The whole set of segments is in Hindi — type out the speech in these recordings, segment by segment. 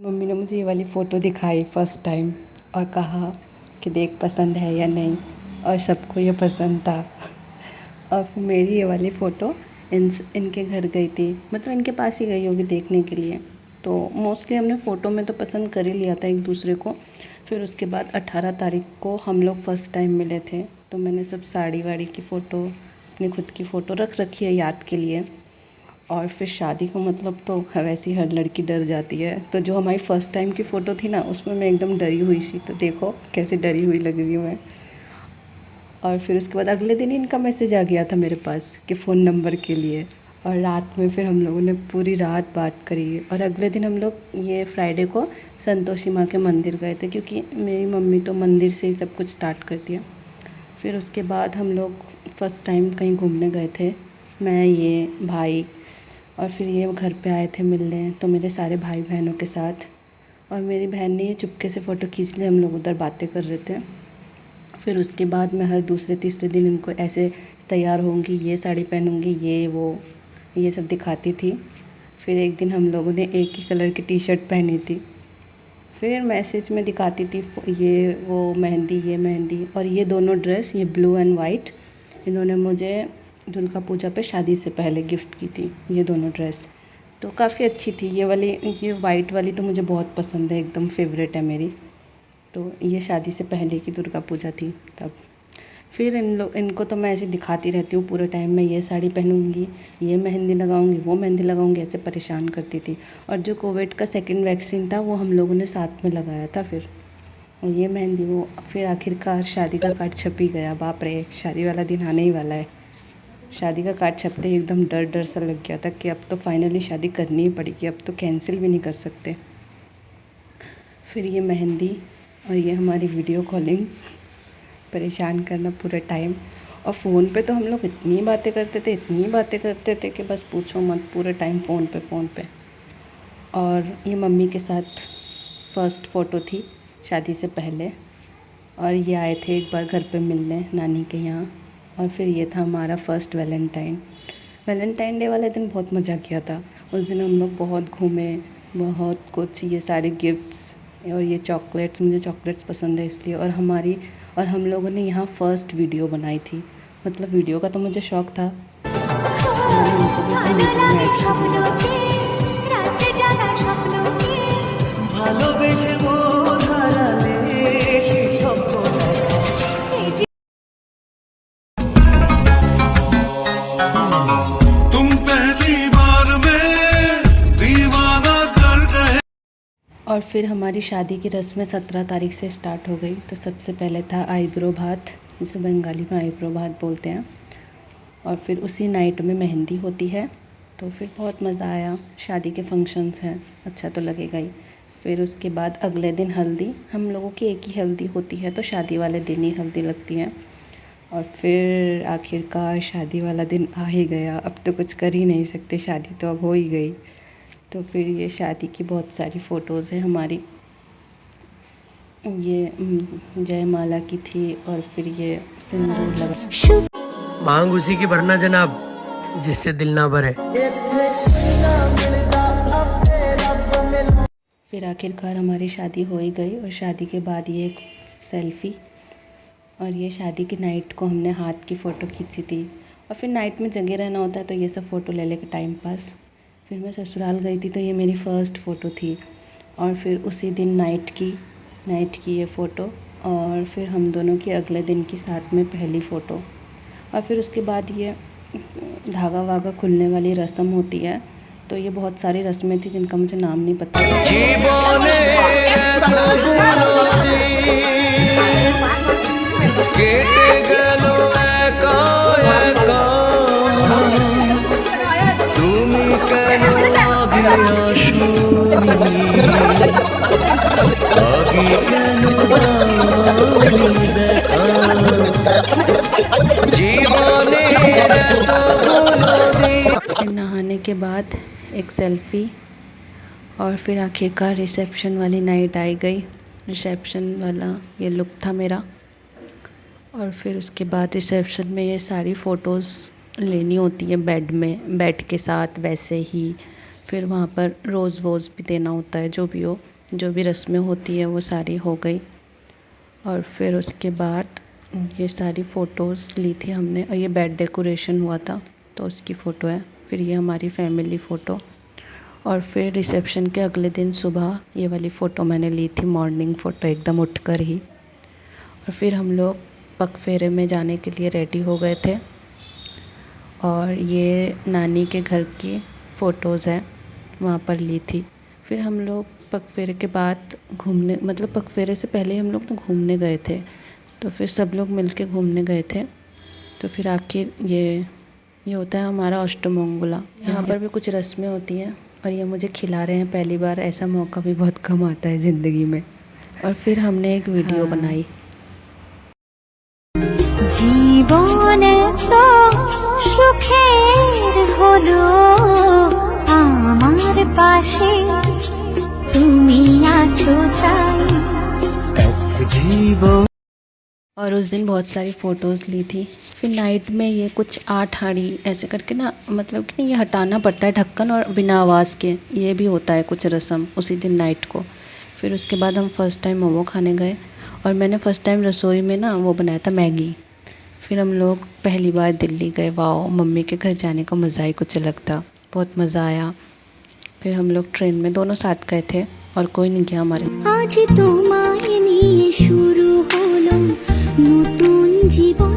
मम्मी ने मुझे ये वाली फ़ोटो दिखाई फ़र्स्ट टाइम और कहा कि देख पसंद है या नहीं, और सबको ये पसंद था। और फिर मेरी ये वाली फ़ोटो इनके घर गई थी, मतलब इनके पास ही गई होगी देखने के लिए। तो मोस्टली हमने फ़ोटो में तो पसंद कर ही लिया था एक दूसरे को। फिर उसके बाद 18 तारीख को हम लोग फ़र्स्ट टाइम मिले थे, तो मैंने सब साड़ी वाड़ी की फ़ोटो, अपनी खुद की फ़ोटो रख रखी है याद के लिए। और फिर शादी को मतलब तो वैसे ही हर लड़की डर जाती है, तो जो हमारी फ़र्स्ट टाइम की फ़ोटो थी ना, उसमें मैं एकदम डरी हुई सी, तो देखो कैसे डरी हुई लग रही हूँ मैं। और फिर उसके बाद अगले दिन इनका मैसेज आ गया था मेरे पास कि फ़ोन नंबर के लिए, और रात में फिर हम लोगों ने पूरी रात बात करी। और अगले दिन हम लोग ये फ्राइडे को संतोषी माँ के मंदिर गए थे, क्योंकि मेरी मम्मी तो मंदिर से ही सब कुछ स्टार्ट करती है। फिर उसके बाद हम लोग फ़र्स्ट टाइम कहीं घूमने गए थे, मैं, ये भाई, और फिर ये घर पे आए थे मिलने, तो मेरे सारे भाई बहनों के साथ। और मेरी बहन ने ये चुपके से फ़ोटो खींच ली, हम लोग उधर बातें कर रहे थे। फिर उसके बाद मैं हर दूसरे तीसरे दिन इनको ऐसे तैयार होंगी, ये साड़ी पहनूंगी, ये वो, ये सब दिखाती थी। फिर एक दिन हम लोगों ने एक ही कलर की टी शर्ट पहनी थी। फिर मैसेज में दिखाती थी ये वो मेहंदी, ये मेहंदी, और ये दोनों ड्रेस, ये ब्लू एंड वाइट, इन्होंने मुझे दुर्गा पूजा पे शादी से पहले गिफ्ट की थी, ये दोनों ड्रेस। तो काफ़ी अच्छी थी ये वाली, ये वाइट वाली तो मुझे बहुत पसंद है, एकदम फेवरेट है मेरी। तो ये शादी से पहले की दुर्गा पूजा थी तब। फिर इनको तो मैं ऐसे दिखाती रहती हूँ पूरे टाइम, मैं ये साड़ी पहनूंगी, ये मेहंदी लगाऊंगी, वो मेहंदी लगाऊंगी, ऐसे परेशान करती थी। और जो कोविड का सेकंड वैक्सीन था वो हम लोगों ने साथ में लगाया था फिर, और ये मेहंदी वो। फिर आखिरकार शादी का कार्ड छप ही गया, बाप रे, शादी वाला दिन आने ही वाला है। शादी का कार्ड छपते ही एकदम डर डर सा लग गया था कि अब तो फाइनली शादी करनी ही पड़ेगी, अब तो कैंसिल भी नहीं कर सकते। फिर ये मेहंदी और ये हमारी वीडियो कॉलिंग, परेशान करना पूरे टाइम। और फ़ोन पे तो हम लोग इतनी बातें करते थे, इतनी बातें करते थे कि बस पूछो मत, पूरे टाइम फ़ोन पे। और ये मम्मी के साथ फ़र्स्ट फ़ोटो थी शादी से पहले, और ये आए थे एक बार घर पे मिलने नानी के यहाँ। और फिर ये था हमारा फ़र्स्ट वैलेंटाइन डे वाले दिन बहुत मज़ा किया था। उस दिन हम लोग बहुत घूमे, बहुत कुछ, ये सारे गिफ्ट्स और ये चॉकलेट्स, मुझे चॉकलेट्स पसंद है इसलिए। और हम लोगों ने यहाँ फ़र्स्ट वीडियो बनाई थी, मतलब वीडियो का तो मुझे शौक़ था, मैंने उनको भी अपनी वीडियो में ऐड कर लिया था। और फिर हमारी शादी की रस्में 17 तारीख से स्टार्ट हो गई। तो सबसे पहले था आईब्रो भात, जिसे बंगाली में आईब्रो भात बोलते हैं। और फिर उसी नाइट में मेहंदी होती है, तो फिर बहुत मज़ा आया। शादी के फंक्शंस हैं, अच्छा तो लगेगा ही। फिर उसके बाद अगले दिन हल्दी, हम लोगों की एक ही हल्दी होती है, तो शादी वाले दिन ही हल्दी लगती है। और फिर आखिरकार शादी वाला दिन आ ही गया, अब तो कुछ कर ही नहीं सकते, शादी तो अब हो ही गई। तो फिर ये शादी की बहुत सारी फ़ोटोज़ हैं हमारी, ये जयमाला की थी, और फिर ये सिंदूर लगा। मांग उसी की भरना जनाब, जिससे दिल ना भरे। फिर आखिरकार हमारी शादी हो ही गई। और शादी के बाद ये एक सेल्फ़ी, और ये शादी की नाइट को हमने हाथ की फ़ोटो खींची थी। और फिर नाइट में जगे रहना होता है, तो ये सब फ़ोटो ले लेकर टाइम पास। फिर मैं ससुराल गई थी, तो ये मेरी फ़र्स्ट फ़ोटो थी। और फिर उसी दिन नाइट की ये फ़ोटो, और फिर हम दोनों की अगले दिन की साथ में पहली फ़ोटो। और फिर उसके बाद ये धागा वागा खुलने वाली रस्म होती है, तो ये बहुत सारी रस्में थी जिनका मुझे नाम नहीं पता। फिर नहाने के बाद एक सेल्फ़ी, और फिर आखिरकार रिसेप्शन वाली नाइट आई गई। रिसेप्शन वाला ये लुक था मेरा। और फिर उसके बाद रिसेप्शन में ये सारी फ़ोटोज़ लेनी होती है बेड के साथ वैसे ही। फिर वहाँ पर रोज़ वोज़ भी देना होता है, जो भी हो। जो भी रस्में होती है वो सारी हो गई। और फिर उसके बाद ये सारी फ़ोटोज़ ली थी हमने, और ये बेड डेकोरेशन हुआ था तो उसकी फ़ोटो है। फिर ये हमारी फैमिली फ़ोटो। और फिर रिसेप्शन के अगले दिन सुबह ये वाली फ़ोटो मैंने ली थी, मॉर्निंग फ़ोटो एकदम उठकर ही। और फिर हम लोग पग फेरे में जाने के लिए रेडी हो गए थे। और ये नानी के घर की फ़ोटोज़ हैं, वहाँ पर ली थी। फिर हम लोग पग फेरे के बाद घूमने, मतलब पग फेरे से पहले हम लोग ना घूमने गए थे, तो फिर सब लोग मिलके घूमने गए थे। तो फिर आखिर ये होता है हमारा अष्टमंगला। यहाँ पर भी कुछ रस्में होती हैं और ये मुझे खिला रहे हैं पहली बार। ऐसा मौका भी बहुत कम आता है ज़िंदगी में। और फिर हमने एक वीडियो बनाई। জীবন তো সুখের হলো আমার পাশে তুমি আছো তাই और उस दिन बहुत सारी फ़ोटोज़ ली थी। फिर नाइट में ये कुछ 8 हांडी ऐसे करके ना, मतलब कि ये हटाना पड़ता है ढक्कन, और बिना आवाज़ के ये भी होता है कुछ रस्म उसी दिन नाइट को। फिर उसके बाद हम फ़र्स्ट टाइम मोमो खाने गए, और मैंने फ़र्स्ट टाइम रसोई में ना वो बनाया था मैगी। फिर हम लोग पहली बार दिल्ली गए। वाओ, मम्मी के घर जाने का मज़ा ही कुछ अलग था, बहुत मज़ा आया। फिर हम लोग ट्रेन में दोनों साथ गए थे और कोई नहीं गया हमारे। আজ তোমায় নিয়ে শুরু হলো নতুন জীবন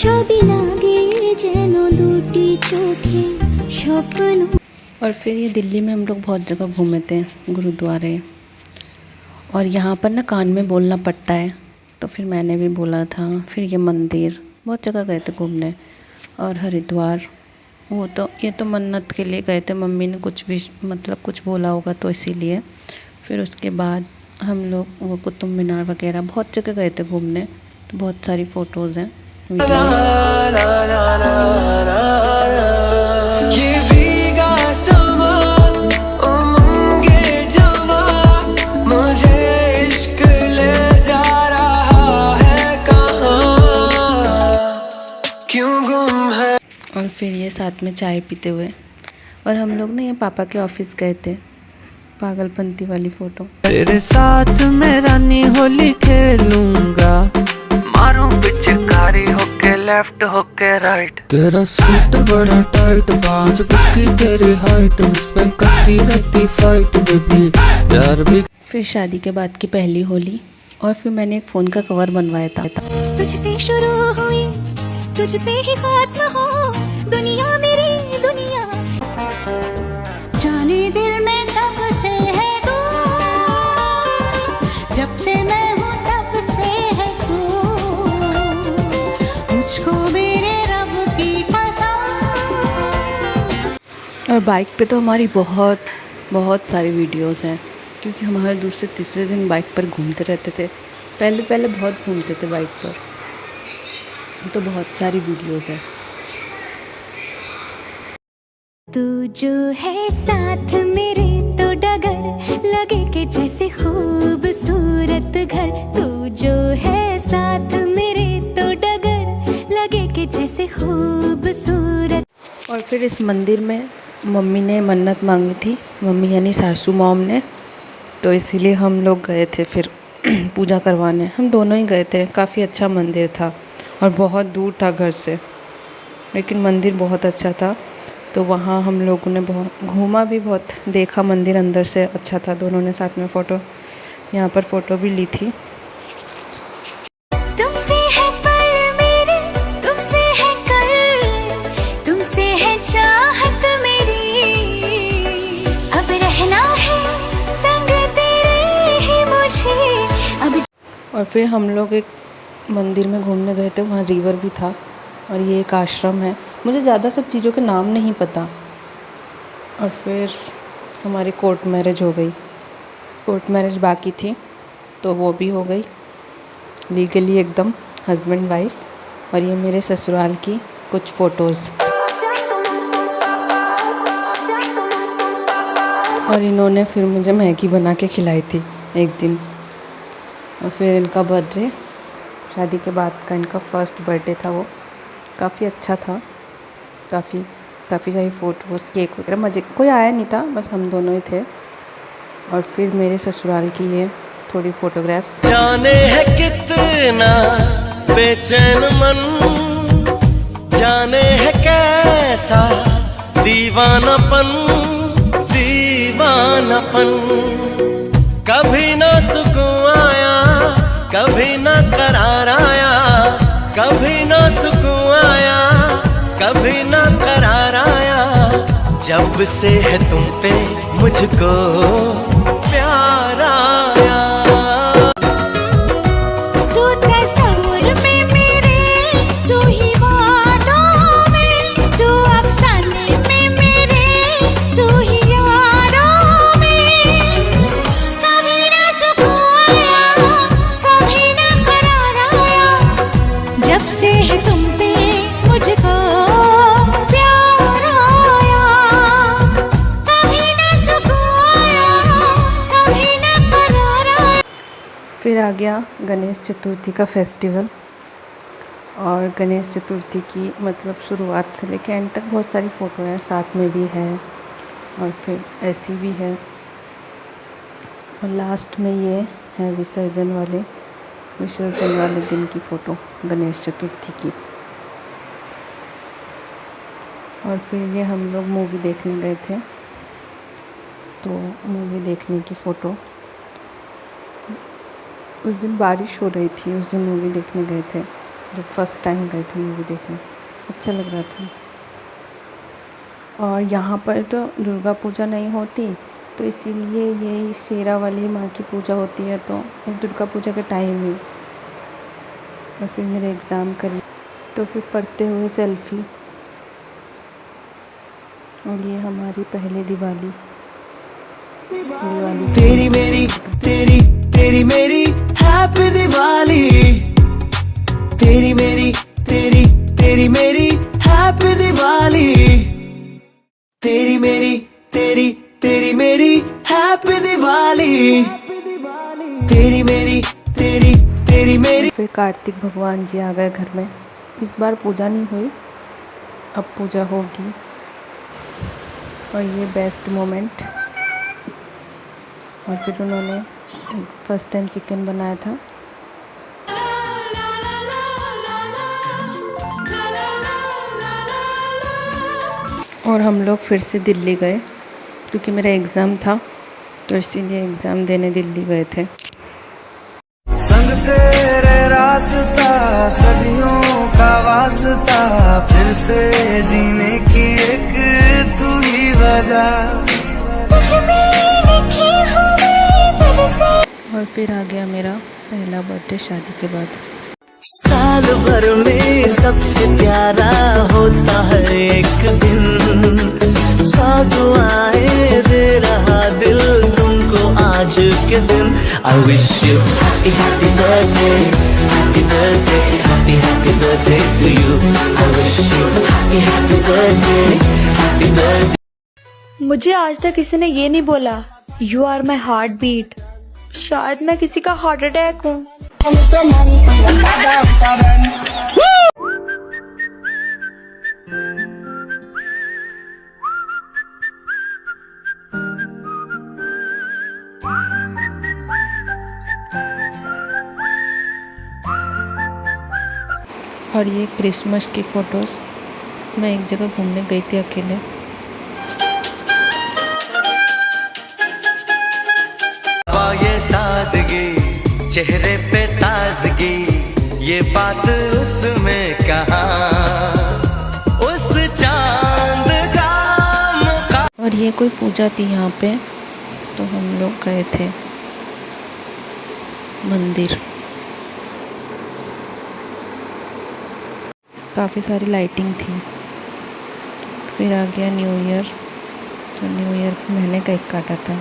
সবই লাগে যেন দুটি চোখে স্বপ্ন। और फिर ये दिल्ली में हम लोग बहुत जगह घूमे थे, गुरुद्वारे। और यहाँ पर ना कान में बोलना पड़ता है, तो फिर मैंने भी बोला था। फिर ये मंदिर, बहुत जगह गए थे घूमने। और हरिद्वार, वो तो ये तो मन्नत के लिए गए थे, मम्मी ने कुछ भी मतलब कुछ बोला होगा तो इसीलिए। फिर उसके बाद हम लोग वो कुतुब मीनार वगैरह बहुत जगह गए थे घूमने, तो बहुत सारी फ़ोटोज़ हैं, वीडियो। और फिर ये साथ में चाय पीते हुए। और हम लोग ना ये पापा के ऑफिस गए थे, पागलपंती वाली फ़ोटो। तेरे साथ मैं रानी होली खेलूंगा, मारूं पिचकारी होके लेफ्ट होके राइट। तेरा सूट बड़ा टाइट, 5 फुट की तेरी हाइट, उसमें करती रहती फाइट बेबी प्यार भी। फिर शादी के बाद की पहली होली। और फिर मैंने एक फ़ोन का कवर बनवाया था। तुझसे शुरू हुई तुझ पे ही खत्म हो दुनिया मेरी दुनिया, जाने दिल में तब से है तू, जब से मैं हूँ तब से है तू, मुझको मेरे रब की कसम। और बाइक पे तो हमारी बहुत सारी वीडियोस हैं, क्योंकि हम हर दूसरे तीसरे दिन बाइक पर घूमते रहते थे। पहले बहुत घूमते थे बाइक पर, तो बहुत सारी वीडियोस हैं। तू जो है साथ मेरे तो डगर लगे कि जैसे खूबसूरत घर, तू जो है साथ मेरे तो डगर लगे कि जैसे खूबसूरत। और फिर इस मंदिर में मम्मी ने मन्नत मांगी थी, मम्मी यानी सासू मॉम ने, तो इसीलिए हम लोग गए थे फिर पूजा करवाने। हम दोनों ही गए थे। काफ़ी अच्छा मंदिर था और बहुत दूर था घर से, लेकिन मंदिर बहुत अच्छा था। तो वहाँ हम लोगों ने बहुत घूमा भी, बहुत देखा मंदिर अंदर से, अच्छा था। दोनों ने साथ में फ़ोटो, यहाँ पर फ़ोटो भी ली थी। तुमसे है पल मेरे, तुमसे है कल, तुमसे है चाहत मेरी, अब रहना है संग तेरे ही मुझे अब। और फिर हम लोग एक मंदिर में घूमने गए थे, वहाँ रिवर भी था, और ये एक आश्रम है। मुझे ज़्यादा सब चीज़ों के नाम नहीं पता। और फिर हमारी कोर्ट मैरिज हो गई। कोर्ट मैरिज बाकी थी, तो वो भी हो गई लीगली एकदम, हस्बैंड वाइफ। और ये मेरे ससुराल की कुछ फ़ोटोज़। और इन्होंने फिर मुझे मैगी बना के खिलाई थी एक दिन। और फिर इनका बर्थडे, शादी के बाद का इनका फर्स्ट बर्थडे था, वो काफ़ी अच्छा था। काफ़ी सारी फ़ोटोज़, केक वगैरह, मज़े। कोई आया नहीं था, बस हम दोनों ही थे। और फिर मेरे ससुराल की ये थोड़ी फ़ोटोग्राफ्स। जाने है कितना बेचैन मन, जाने है कैसा दीवानापन, दीवानापन। कभी ना सुकून आया, कभी ना करार आया, कभी ना सुकून आया, कभी ना करार आया। जब से है तुम पे मुझको प्यार आया। तू तस्वीर में मेरे, तू ही वादों में, तू अफसाने में मेरे, तू ही यारों में। कभी ना सुकून आया, कभी ना करार आया। जब से है तुम पे मुझको प्यार आया। कभी ना सुकून आया, कभी ना करार आया। फिर आ गया गणेश चतुर्थी का फेस्टिवल। और गणेश चतुर्थी की मतलब शुरुआत से लेकर एंड तक बहुत सारी फ़ोटो हैं, साथ में भी है और फिर ऐसी भी है। और लास्ट में ये है विसर्जन वाले दिन की फ़ोटो गणेश चतुर्थी की। और फिर ये हम लोग मूवी देखने गए थे, तो मूवी देखने की फ़ोटो। उस दिन बारिश हो रही थी, उस दिन मूवी देखने गए थे, जब फर्स्ट टाइम गए थे मूवी देखने, अच्छा लग रहा था। और यहाँ पर तो दुर्गा पूजा नहीं होती, तो इसीलिए ये शेरा वाली माँ की पूजा होती है, तो दुर्गा पूजा के टाइम ही। और फिर मेरे एग्ज़ाम करी, तो फिर पढ़ते हुए सेल्फ़ी। और ये हमारी पहली दिवाली तेरी मेरी तेरी तेरी मेरी हैप्पी दिवाली। तेरी मेरी तेरी तेरी मेरी हैप्पी दिवाली। तेरी मेरी तेरी तेरी मेरी हैप्पी दिवाली। तेरी मेरी तेरी तेरी मेरी। फिर कार्तिक भगवान जी आ गए घर में। इस बार पूजा नहीं हुई, अब पूजा होगी। और ये बेस्ट मोमेंट। और फिर उन्होंने फर्स्ट टाइम चिकन बनाया था। और हम लोग फिर से दिल्ली गए, क्योंकि मेरा एग्ज़ाम था, तो इसीलिए एग्ज़ाम देने दिल्ली गए थे। संग तेरे रास्ता सदियों का वास्ता, फिर से जीने की एक तू ही वजह। और फिर आ गया मेरा पहला बर्थडे शादी के बाद। साल भर में सबसे प्यारा होता है एक दिन, सौ दुआएं दे रहा दिल तुमको आज के दिन। I wish you happy happy birthday, happy birthday, happy happy birthday to you. I wish you happy happy birthday, happy birthday. मुझे आज तक किसी ने ये नहीं बोला you are my heartbeat. शायद मैं किसी का हार्ट अटैक हूँ। और ये क्रिसमस की फ़ोटोज़। मैं एक जगह घूमने गई थी अकेले। ये सादगी चेहरे पे ताजगी, ये बात उसमें कहा उस चांद का मुका। और ये कोई पूजा थी यहाँ पे, तो हम लोग गए थे मंदिर। काफ़ी सारी लाइटिंग थी। फिर आ गया न्यू ईयर, तो न्यू ईयर को मैंने केक काटा था।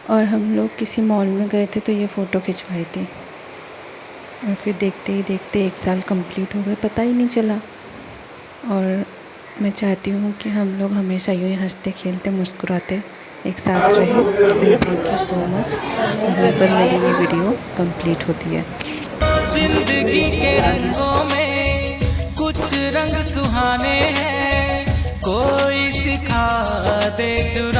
और हम लोग किसी मॉल में गए थे, तो ये फ़ोटो खिंचवाई थी। और फिर देखते ही देखते 1 साल कंप्लीट हो गए, पता ही नहीं चला। और मैं चाहती हूँ कि हम लोग हमेशा यूँ ही हंसते खेलते मुस्कुराते एक साथ रहें। Thank you so much. यहीं पर मेरी ये वीडियो कंप्लीट होती है। जिंदगी के रंगों में कुछ रंग सुहाने हैं, कोई सिखा दे चुरा